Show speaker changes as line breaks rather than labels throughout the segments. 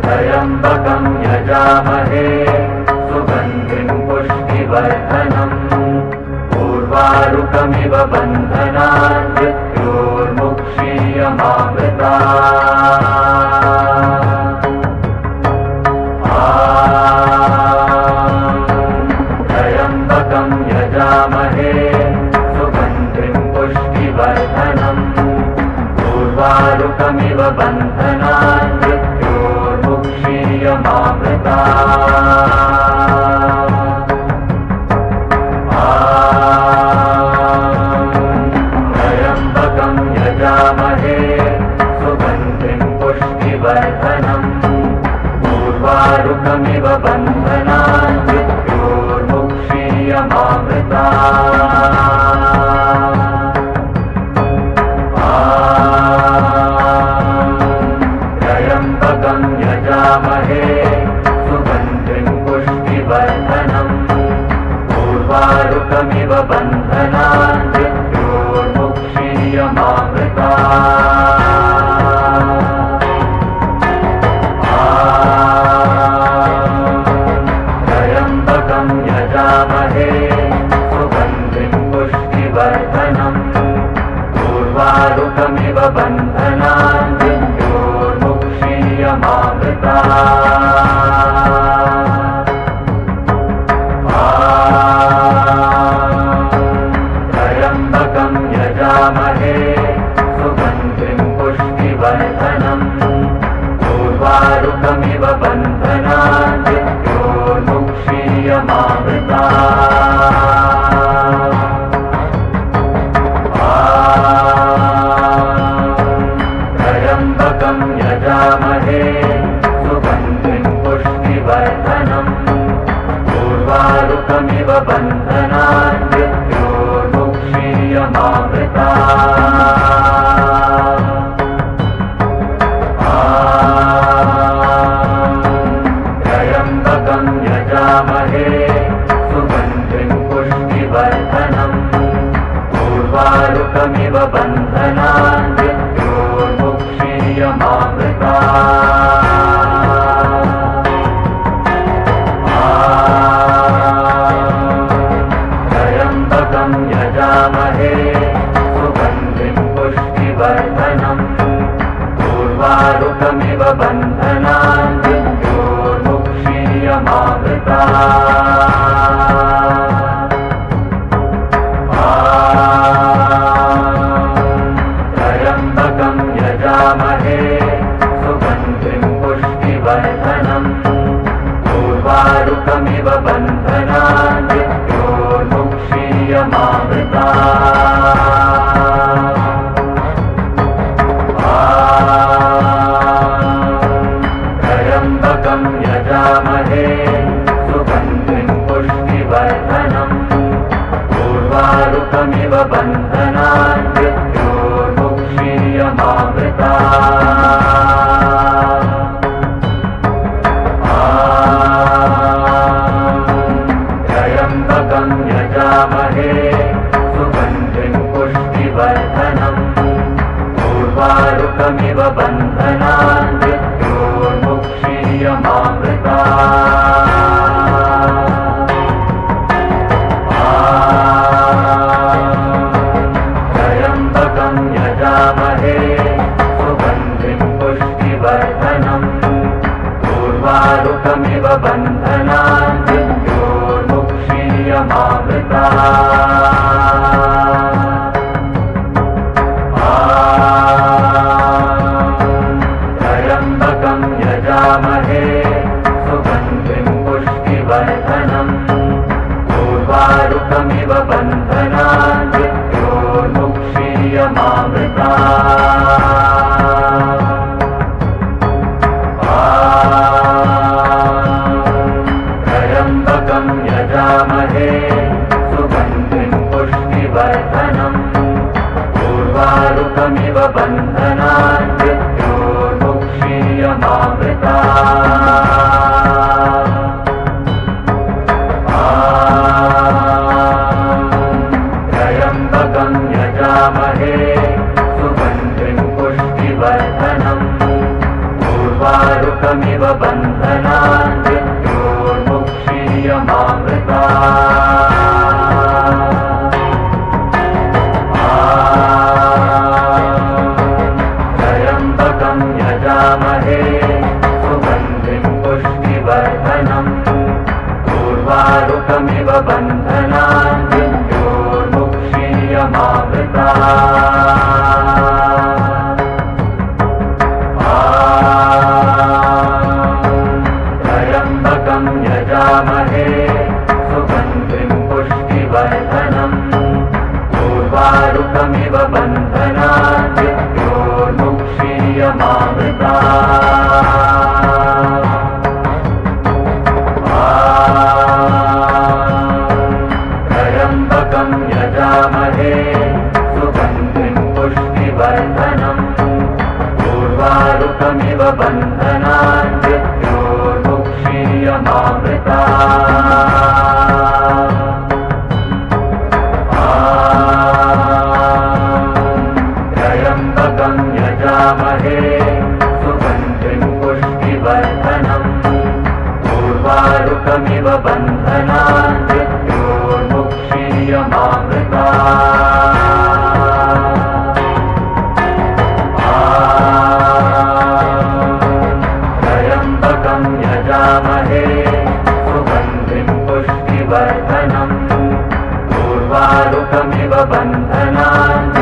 त्र्यम्बकं यजामहे सुगन्धिं पुष्टिवर्धनम् उर्वारुकमिव बन्धनान् मृत्योर्मुक्षीयमामृतात्। त्र्यम्बकं यजामहे सुगन्धिं पुष्टिवर्धनम् उर्वारुकमिव बन्धनान् मृत्योर्मुक्षीयमामृतात्। त्र्यम्बकं यजामहे सुगन्धिं पुष्टिवर्धनम् उर्वारुकमिव बन्धनान् मृत्योर्मुक्षीयमामृतात्। त्र्यम्बकं यजामहे सुगन्धिं पुष्टिवर्धनम् उर्वारुकमिव बन्धनान् मृत्योर्मुक्षीयमामृतात्। त्र्यम्बकं यजामहे सुगन्धिं पुष्टिवर्धनम् उर्वारुकमिव बन्धनान् मृत्योर्मुक्षीयमामृतात्। त्र्यम्बकं यजामहे सुगन्धिं पुष्टिवर्धनम् उर्वारुकमिव बन्धनान् मृत्योर्मुक्षीयमामृतात्। त्र्यम्बकं यजामहे सुगन्धिं पुष्टिवर्धनम् उर्वारुकमिव बन्धनान् मृत्योर्मुक्षीयमामृतात्। त्र्यम्बकं यजामहे सुगन्धिं पुष्टिवर्धनम् उर्वारुकमिव बन्धनान् मृत्योर्मुक्षीयमामृतात्। त्र्यम्बकं यजामहे सुगन्धिं पुष्टिवर्धनम् उर्वारुकमिव बन्धनान् मृत्योर्मुक्षीयमामृतात्। त्र्यम्बकं यजामहे सुगन्धिं पुष्टिवर्धनम् उर्वारुकमिव बन्धनान् मृत्योर्मुक्षीयमामृतात्। त्र्यम्बकं यजामहे सुगन्धिं पुष्टिवर्धनम् उर्वारुकमिव बन्धनान् मृत्योर्मुक्षीयमामृतात्। त्र्यम्बकं यजामहे सुगन्धिं पुष्टिवर्धनम् उर्वारुकमिव बन्धनान् मृत्योर्मुक्षीयमामृतात्। त्र्यम्बकं यजामहे सुगन्धिं पुष्टिवर्धनम् उर्वारुकमिव बन्धनान् मृत्योर्मुक्षीयमामृतात्। त्र्यम्बकं यजामहे सुगन्धिं पुष्टिवर्धनम् उर्वारुकमिव बन्धनान् मृत्योर्मुक्षीयमामृतात्। त्र्यम्बकं यजामहे सुगन्धिं पुष्टिवर्धनम् उर्वारुकमिव बन्धनान् मृत्योर्मुक्षीयमामृतात्। त्र्यम्बकं यजामहे सुगन्धिं पुष्टिवर्धनम् उर्वारुकमिव बन्धनान् मृत्योर्मुक्षीयमामृतात् त्र्यम्बकं यजामहे सुगन्धिं पुष्टिवर्धनम् उर्वारुकमिव बन्धनान् मृत्योर्मुक्षीयमामृतात् त्र्यम्बकं यजामहे सुगन्धिं पुष्टिवर्धनम् उर्वारुकमिव बन्धनान् मृत्योर्मुक्षीयमामृतात् त्र्यम्बकं यजामहे सुगन्धिं पुष्टिवर्धनम् उर्वारुकमिव बन्धनान् त्र्यम्बकं यजामहे सुगन्धिं पुष्टिवर्धनम् उर्वारुकमिव बन्धनान् त्र्यम्बकं यजामहे सुगन्धिं पुष्टिवर्धनम् उर्वारुकमिव बन्धनान्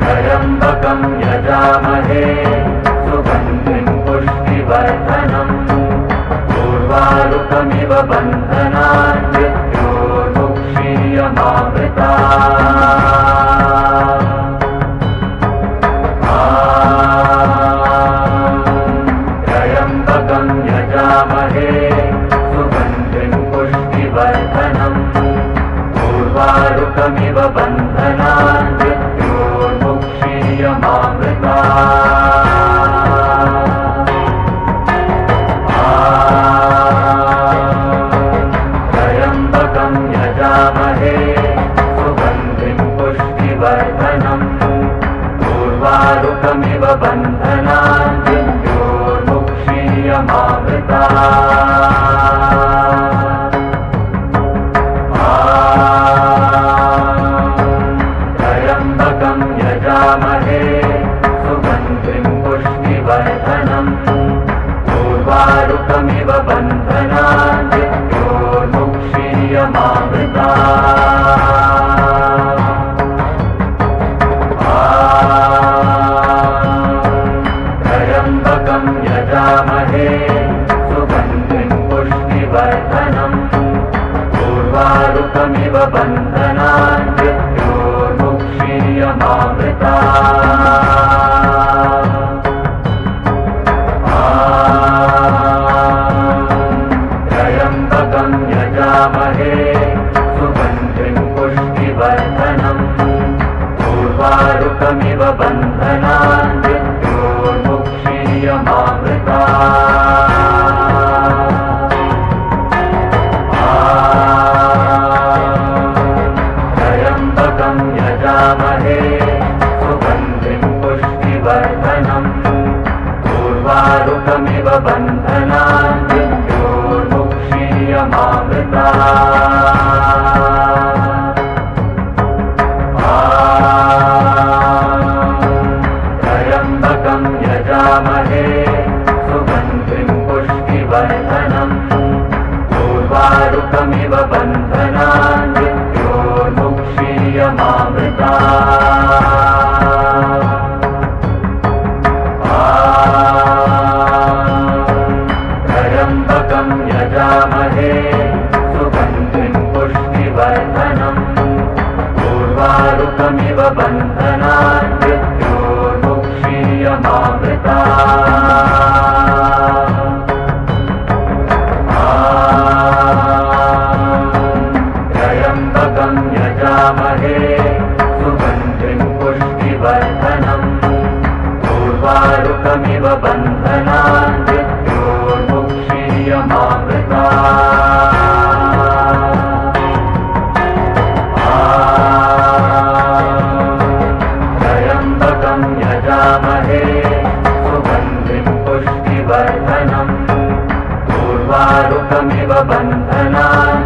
त्र्यम्बकं यजामहे सुगन्धिं पुष्टिवर्धनम् उर्वारुकमिव बन्धनान् त्र्यम्बकं यजामहे सुगन्धिं पुष्टिवर्धनम् उर्वारुकमिव बन्धनान् त्र्यम्बकं यजामहे सुगन्धिं पुष्टिवर्धनम् उर्वारुकमिव बन्धनान् त्र्यम्बकं यजामहे सुगन्धिं पुष्टिवर्धनम् उर्वारुकमिव बन्धनान् त्र्यम्बकं यजामहे सुगन्धिं पुष्टिवर्धनम् उर्वारुकमिव बन्धनान् त्र्यम्बकं यजामहे सुगन्धिं पुष्टिवर्धनम् उर्वारुकमिव बन्धनान् त्र्यम्बकं यजामहे सुगन्धिं पुष्टिवर्धनम् उर्वारुकमिव बन्धनान् त्र्यम्बकं यजामहे सुगन्धिं पुष्टिवर्धनम् उर्वारुकमिव बन्धनान् त्र्यम्बकं यजामहे सुगन्धिं पुष्टिवर्धनम् उर्वारुकमिव बन्धनान् त्र्यम्बकं यजामहे सुगन्धिं पुष्टिवर्धनम् उर्वारुकमिव बन्धनान् त्र्यम्बकं यजामहे सुगन्धिं पुष्टिवर्धनम् उर्वारुकमिव बन्धनान् मृत्योर्मुक्षीयमामृतात् त्र्यम्बकं यजामहे सुगन्धिं पुष्टिवर्धनम् उर्वारुकमिव बन्धनान्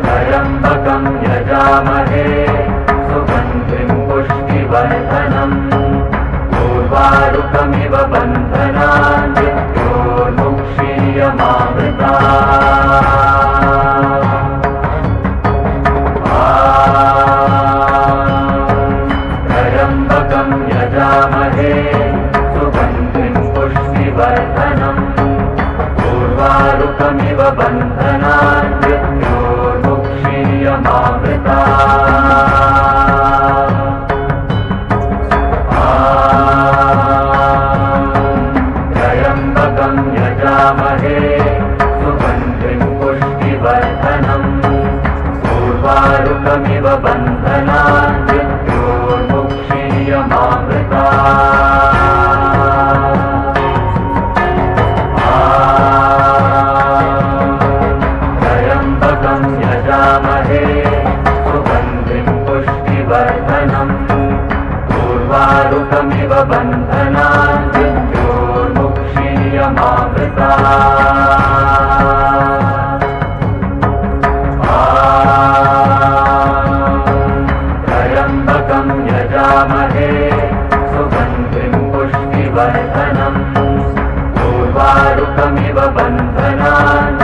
त्र्यम्बकं यजामहे सुगन्धिं पुष्टिवर्धनम् उर्वारुकमिव बन्धनान् त्र्यम्बकं यजामहे सुगन्धिं पुष्टिवर्धनम् उर्वारुकमिव बन्धनान् त्र्यम्बकं यजामहे सुगन्धिं पुष्टिवर्धनम् उर्वारुकमिव बन्धनान् त्र्यम्बकं यजामहे सुगन्धिं पुष्टिवर्धनम् उर्वारुकमिव बन्धनान् त्र्यम्बकं यजामहे सुगन्धिं पुष्टिवर्धनम् उर्वारुकमिव बन्धनान्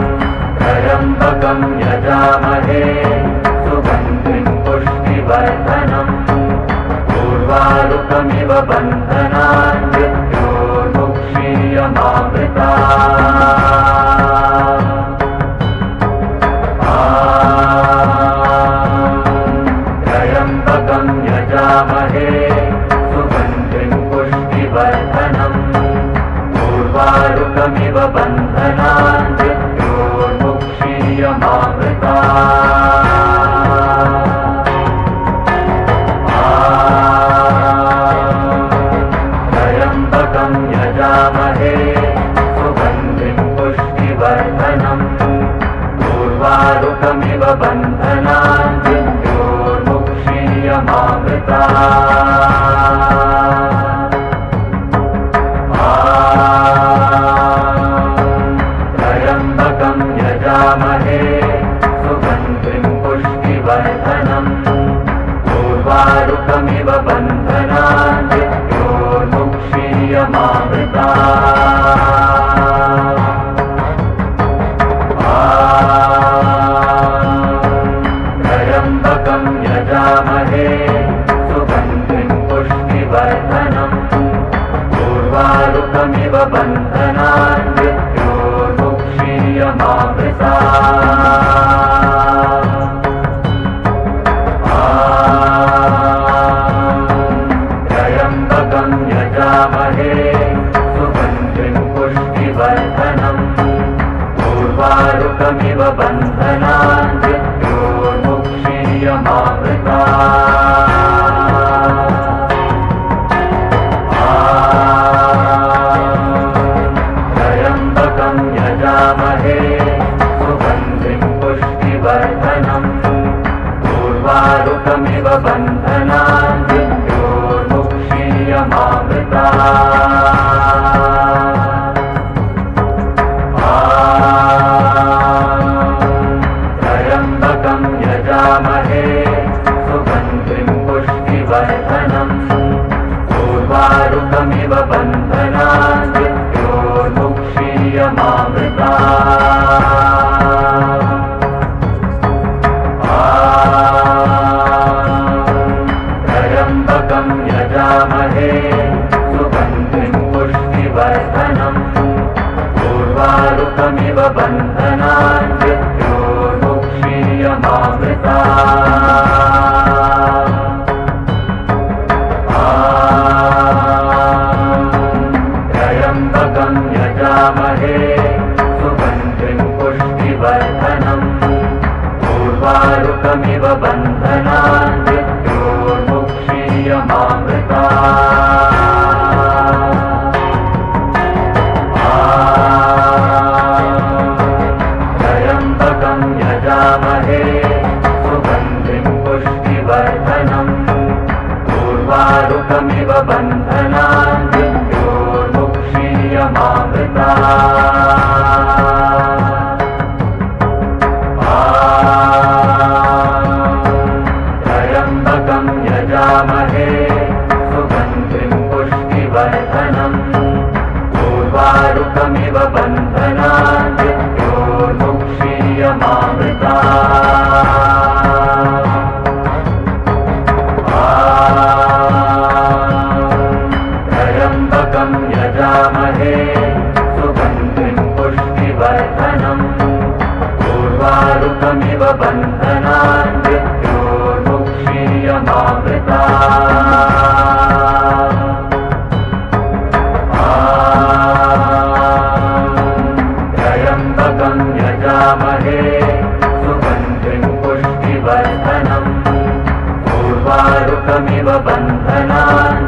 त्र्यम्बकं यजामहे सुगन्धिं पुष्टिवर्धनम् उर्वारुकमिव बन्धनान् त्र्यम्बकं यजामहे सुगन्धिं पुष्टिवर्धनम् उर्वारुकमिव बन्धनान् त्र्यम्बकं यजामहे सुगन्धिं पुष्टिवर्धनम् उर्वारुकमिव बन्धनान् त्र्यम्बकं यजामहे सुगन्धिं पुष्टिवर्धनम् उर्वारुकमिव बन्धनान् त्र्यम्बकं यजामहे सुगन्धिं पुष्टिवर्धनम् उर्वारुकमिव बन्धनान् त्र्यम्बकं यजामहे सुगन्धिं पुष्टिवर्धनम् उर्वारुकमिव बन्धनान् त्र्यम्बकं यजामहे सुगन्धिं पुष्टिवर्धनम् उर्वारुकमिव बन्धनान् त्र्यम्बकं यजामहे सुगन्धिं पुष्टिवर्धनम् उर्वारुकमिव बन्धनान् त्र्यम्बकं यजामहे सुगन्धिं पुष्टिवर्धनम् उर्वारुकमिव बन्धनान् त्र्यम्बकं यजामहे सुगन्धिं पुष्टिवर्धनम् उर्वारुकमिव बन्धनान् त्र्यम्बकं यजामहे सुगन्धिं पुष्टिवर्धनम् उर्वारुकमिव बन्धनान् त्र्यम्बकं यजामहे सुगन्धिं पुष्टिवर्धनम् उर्वारुकमिव बन्धनान् त्र्यम्बकं यजामहे सुगन्धिं पुष्टिवर्धनम् उर्वारुकमिव बन्धनान् त्र्यम्बकं यजामहे सुगन्धिं पुष्टिवर्धनम् उर्वारुकमिव बन्धनान्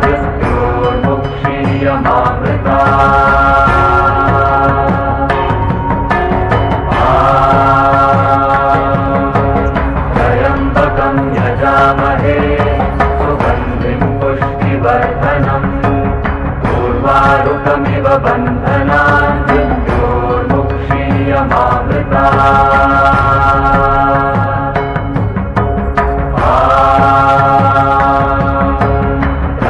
त्र्यम्बकं यजामहे सुगन्धिं पुष्टिवर्धनम् उर्वारुकमिव बन्धनान्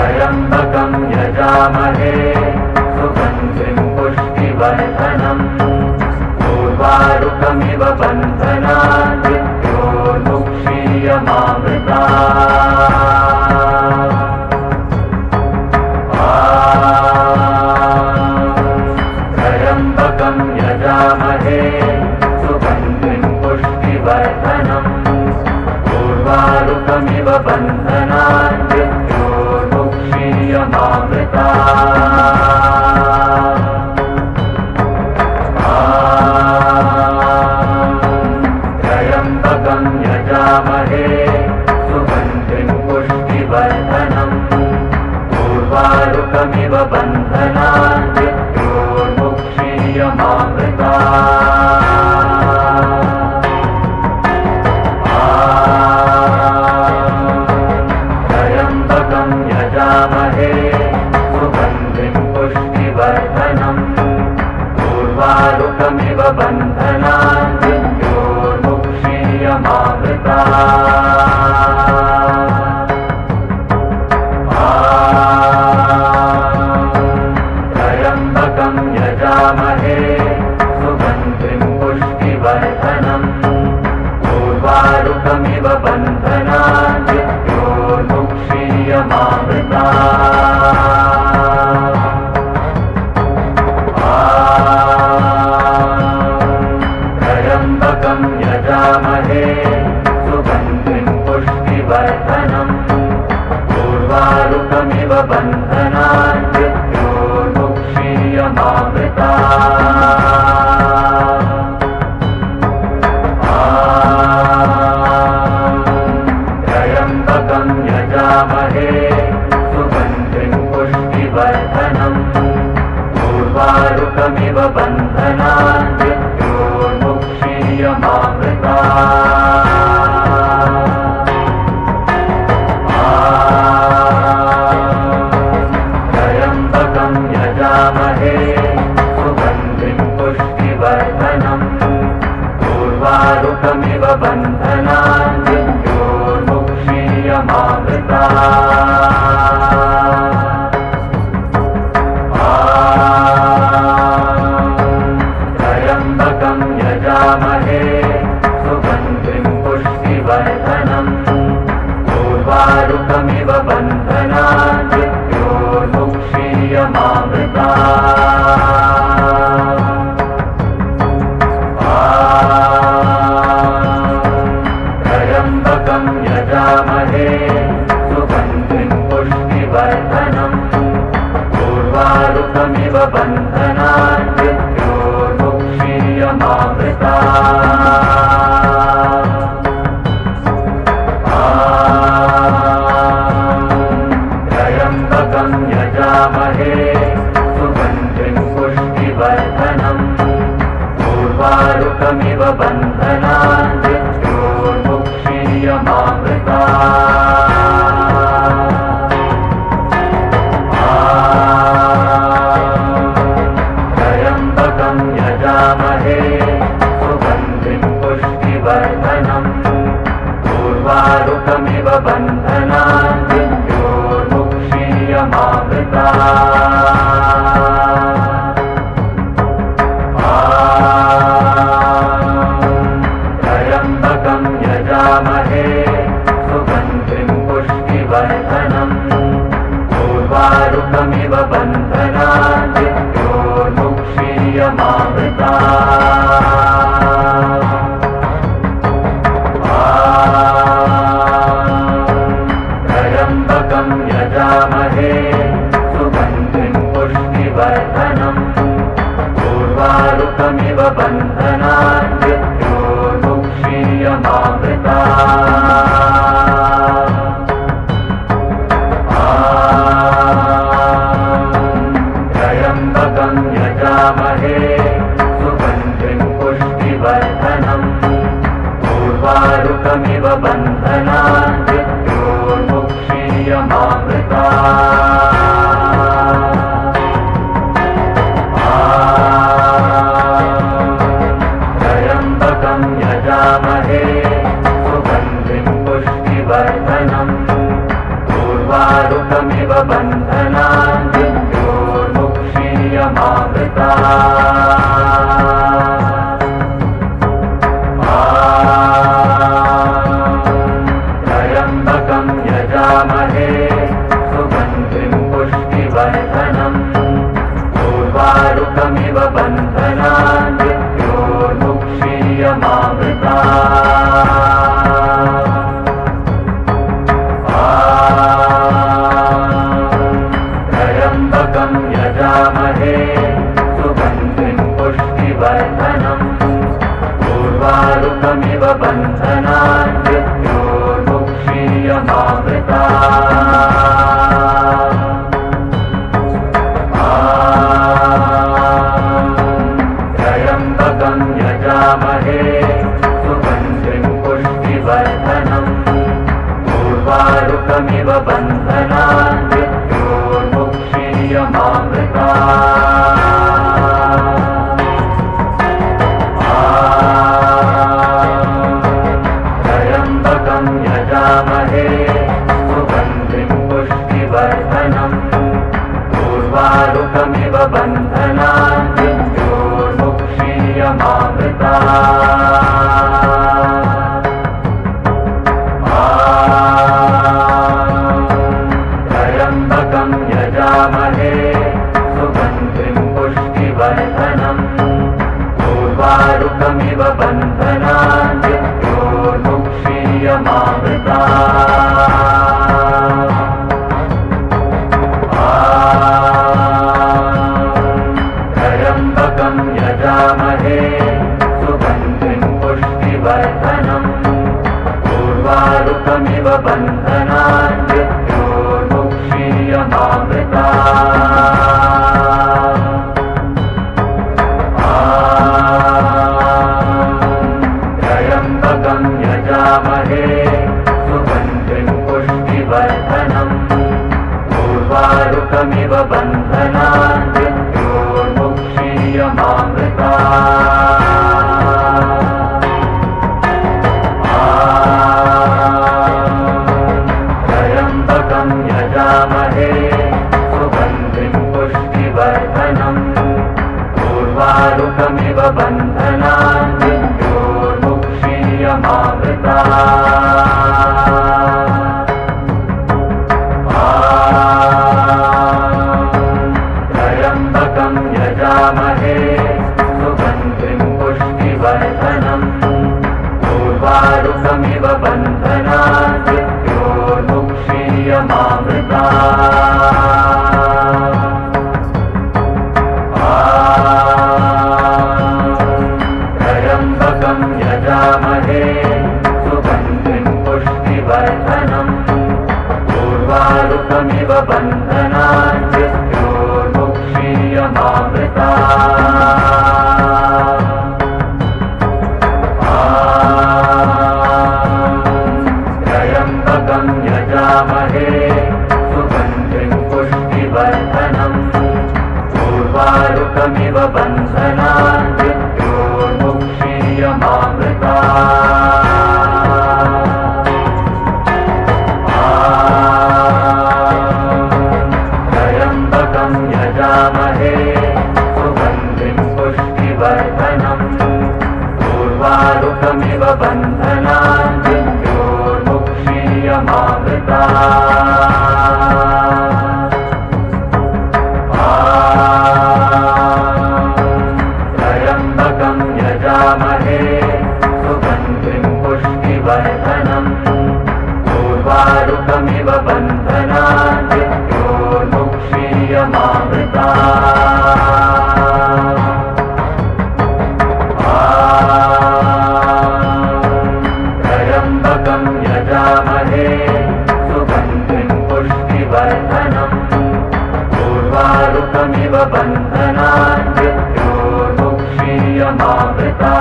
त्र्यम्बकं यजामहे सुगन्धिं पुष्टिवर्धनम् उर्वारुकमिव बन्धनान् त्र्यम्बकं यजामहे सुगन्धिं पुष्टिवर्धनम् उर्वारुकमिव बन्धनान् त्र्यम्बकं यजामहे सुगन्धिं पुष्टिवर्धनम् उर्वारुकमिव बन्धनान् त्र्यम्बकं यजामहे सुगन्धिं पुष्टिवर्धनम् उर्वारुकमिव बन्धनान् त्र्यम्बकं यजामहे सुगन्धिं पुष्टिवर्धनम् उर्वारुकमिव बन्धनान् त्र्यम्बकं यजामहे सुगन्धिं पुष्टिवर्धनम् उर्वारुकमिव बन्धनान् त्र्यम्बकं यजामहे सुगन्धिं पुष्टिवर्धनम् उर्वारुकमिव बन्धनान् त्र्यम्बकं यजामहे सुगन्धिं पुष्टिवर्धनम् उर्वारुकमिव बन्धनान् त्र्यम्बकं यजामहे सुगन्धिं पुष्टिवर्धनम् उर्वारुकमिव बन्धनान् त्र्यम्बकं त्र्यम्बकं यजामहे सुगन्धिं पुष्टिवर्धनम् उर्वारुकमिव बन्धनान् मृत्योर्मुक्षीयमामृतात् त्र्यम्बकं यजामहे सुगन्धिं पुष्टिवर्धनम् उर्वारुकमिव बन्धनान् त्र्यम्बकं यजामहे सुगन्धिं पुष्टिवर्धनम् उर्वारुकमिव बन्धनान् मृत्योर्मुक्षीयमामृतात् त्र्यम्बकं यजामहे सुगन्धिं पुष्टिवर्धनम् उर्वारुकमिव बन्धनान् त्र्यम्बकं यजामहे सुगन्धिं पुष्टिवर्धनम् उर्वारुकमिव बन्धनान् त्र्यम्बकं यजामहे सुगन्धिं पुष्टिवर्धनम् उर्वारुकमिव बन्धनान् त्र्यम्बकं यजामहे सुगन्धिं पुष्टिवर्धनम् उर्वारुकमिव बन्धनान् त्र्यम्बकं यजामहे सुगन्धिं पुष्टिवर्धनम् उर्वारुकमिव बन्धनान् त्र्यम्बकं यजामहे सुगन्धिं पुष्टिवर्धनम् उर्वारुकमिव बन्धनान् त्र्यम्बकं यजामहे सुगन्धिं पुष्टिवर्धनम् उर्वारुकमिव बन्धनान् त्र्यम्बकं यजामहे सुगन्धिं पुष्टिवर्धनम् उर्वारुकमिव बन्धनान् त्र्यम्बकं यजामहे सुगन्धिं पुष्टिवर्धनम् उर्वारुकमिव बन्धनान् त्र्यम्बकं यजामहे सुगन्धिं पुष्टिवर्धनम् उर्वारुकमिव बन्धनान् त्र्यम्बकं यजामहे सुगन्धिं पुष्टिवर्धनम् उर्वारुकमिव बन्धनान् त्र्यम्बकं यजामहे सुगन्धिं पुष्टिवर्धनम् उर्वारुकमिव बन्धनान् मृत्योर्मुक्षीयमामृतात् त्र्यम्बकमिव बन्धनान् मृत्योर्मुक्षीयमामृता त्र्यम्बकं यजामहे सुगन्धिं पुष्टिवर्धनम् उर्वारुकमिव बन्धनान् मृत्योर्मुक्षीयमामृता त्र्यम्बकं यजामहे सुगन्धिं पुष्टिवर्धनम् उर्वारुकमिव बन्धनान् मृत्योर्मुक्षीयमामृता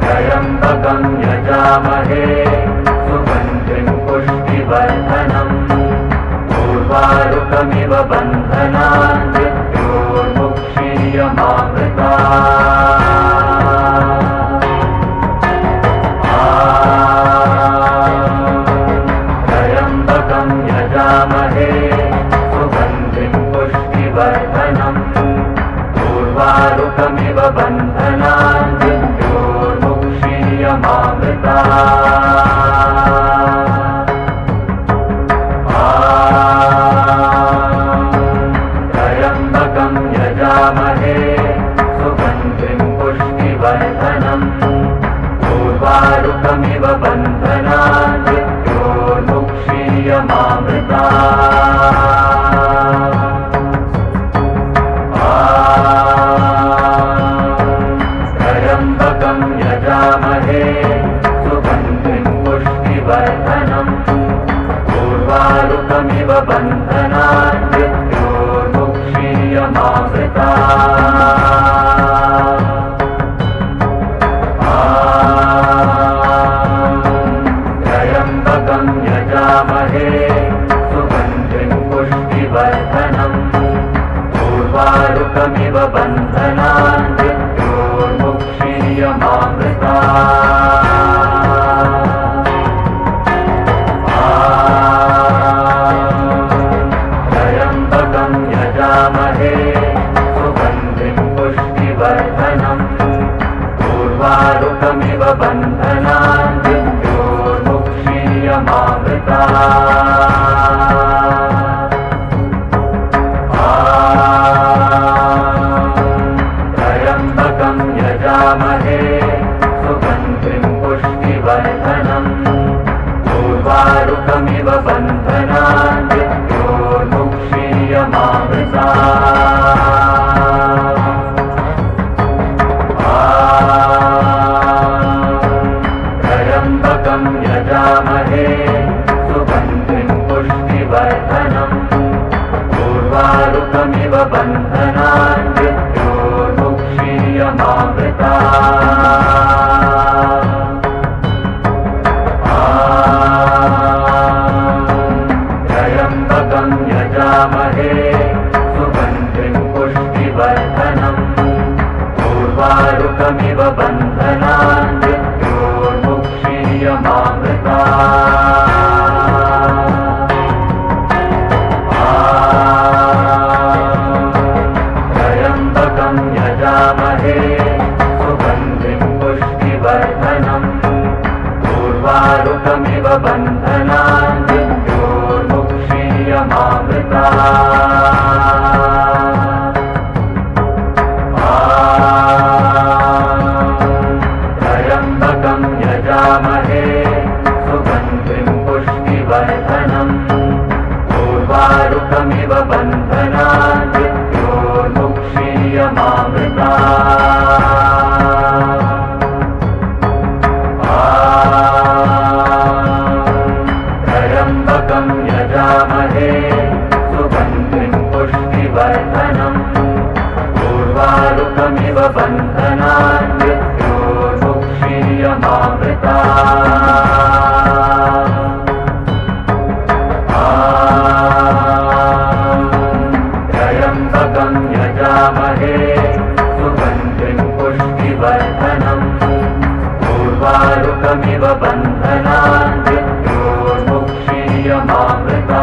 त्र्यम्बकं यजामहे सुगन्धिं पुष्टिवर्धनम् उर्वारुकमिव बन्धनान् मृत्योर्मुक्षीयमामृता त्र्यम्बकं यजामहे सुगन्धिं पुष्टिवर्धनम् उर्वारुकमिव बन्धनान् मृत्योर्मुक्षीयमामृता त्र्यम्बकं यजामहे सुगन्धिं पुष्टिवर्धनम् उर्वारुकमिव बन्धनान् मृत्योर्मुक्षीयमामृता त्र्यम्बकं यजामहे सुगन्धिं पुष्टिवर्धनम् उर्वारुकमिव बन्धनान् मृत्योर्मुक्षीयमामृता त्र्यम्बकं यजामहे सुगन्धिं पुष्टिवर्धनम् उर्वारुकमिव बन्धनान् मृत्योर्मुक्षीयमामृता त्र्यम्बकं यजामहे सुगन्धिं पुष्टिवर्धनम् उर्वारुकमिव बन्धनान् मृत्योर्मुक्षीयमामृता त्र्यम्बकं यजामहे सुगन्धिं पुष्टिवर्धनम् उर्वारुकमिव बन्धनान् मृत्योर्मुक्षीयमामृता त्र्यम्बकं यजामहे सुगन्धिं पुष्टिवर्धनम् उर्वारुकमिव बन्धनान् मृत्योर्मुक्षीयमामृता त्र्यम्बकं यजामहे सुगन्धिं पुष्टिवर्धनम् उर्वारुकमिव बन्धनान् मृत्योर्मुक्षीयमामृता त्र्यम्बकं यजामहे सुगन्धिं पुष्टिवर्धनम् उर्वारुकमिव बन्धनान् मृत्योर्मुक्षीयमामृता त्र्यम्बकं यजामहे सुगन्धिं पुष्टिवर्धनम् उर्वारुकमिव बन्धनान् मृत्योर्मुक्षीयमामृता त्र्यम्बकं यजामहे सुगन्धिं पुष्टिवर्धनम् उर्वारुकमिव बन्धनान् मृत्योर्मुक्षीयमामृता त्र्यम्बकं यजामहे सुगन्धिं पुष्टिवर्धनम् उर्वारुकमिव बन्धनान् मृत्योर्मुक्षीयमामृता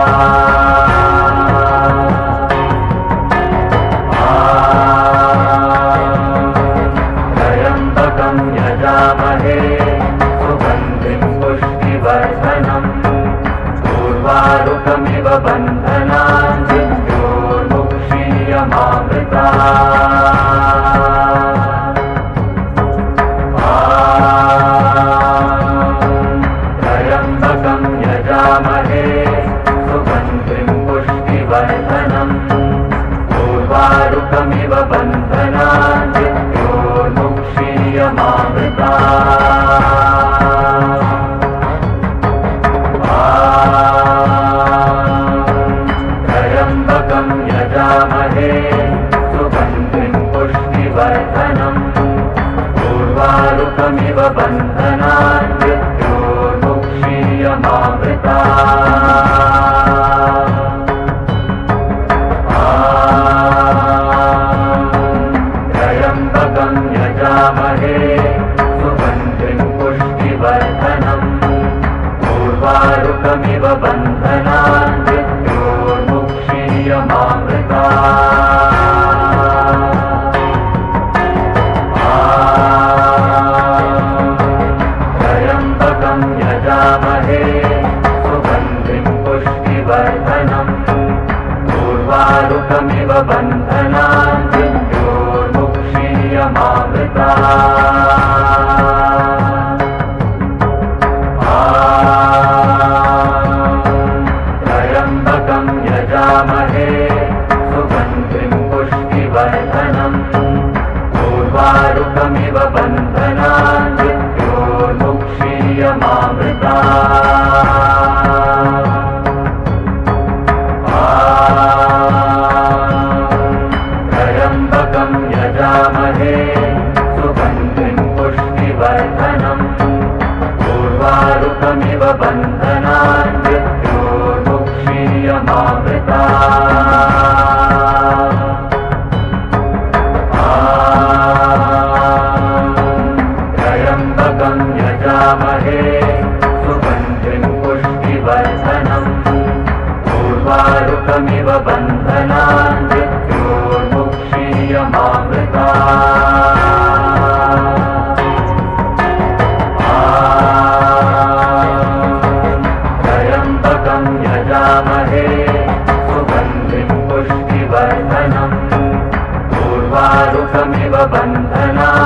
त्र्यम्बकं यजामहे सुगन्धिं पुष्टिवर्धनम् उर्वारुकमिव बन्धनान् मृत्योर्मुक्षीयमामृतात् त्र्यम्बकं यजामहे सुगन्धिं पुष्टिवर्धनम् उर्वारुकमिव बन्धनान् त्र्यम्बकं यजामहे सुगन्धिं पुष्टिवर्धनम् उर्वारुकमिव बन्धनान् मृत्योर्मुक्षीयमामृतात् त्र्यम्बकं यजामहे सुगन्धिं पुष्टिवर्धनम् उर्वारुकमिव बन्धनान् त्र्यम्बकं यजामहे सुगन्धिं पुष्टिवर्धनम् उर्वारुकमिव बन्धनान् त्र्यम्बकं यजामहे सुगन्धिं पुष्टिवर्धनम् उर्वारुकमिव बन्धनान् त्र्यम्बकं यजामहे सुगन्धिं पुष्टिवर्धनम् उर्वारुकमिव बन्धनान् त्र्यम्बकं यजामहे सुगन्धिं पुष्टिवर्धनम् उर्वारुकमिव बन्धनान्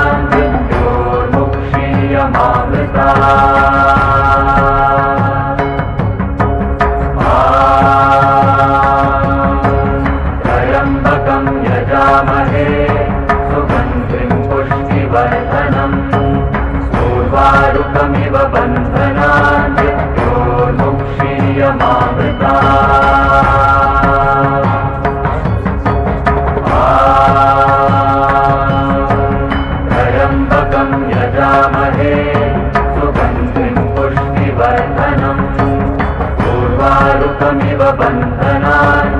त्र्यम्बकं यजामहे सुगन्धिं पुष्टिवर्धनम् उर्वारुकमिव बन्धनान् त्र्यम्बकं यजामहे सुगन्धिं पुष्टिवर्धनम् उर्वारुकमिव बन्धनान्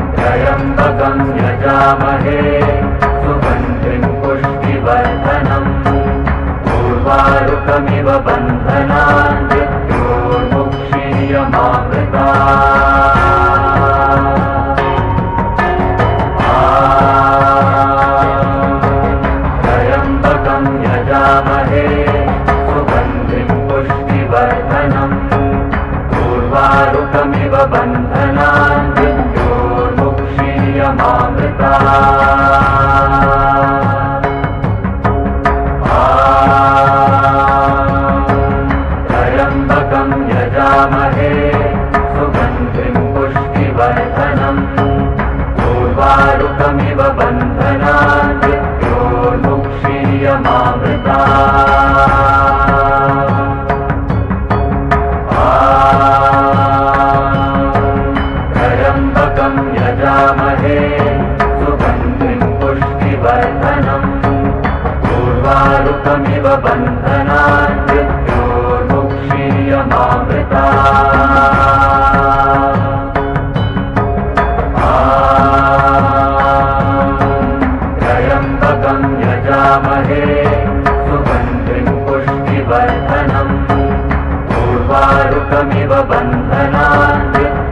त्र्यम्बकं यजामहे सुगन्धिं पुष्टिवर्धनम् उर्वारुकमिव बन्धनान् त्र्यम्बकं यजामहे सुगन्धिं पुष्टिवर्धनम् उर्वारुकमिव बन्धनान् त्र्यम्बकं यजामहे सुगन्धिं पुष्टिवर्धनम् उर्वारुकमिव बन्धनान् त्र्यम्बकं यजामहे सुगन्धिं पुष्टिवर्धनम् उर्वारुकमिव बन्धनान् त्र्यम्बकं यजामहे सुगन्धिं पुष्टिवर्धनम् उर्वारुकमिव बन्धनान्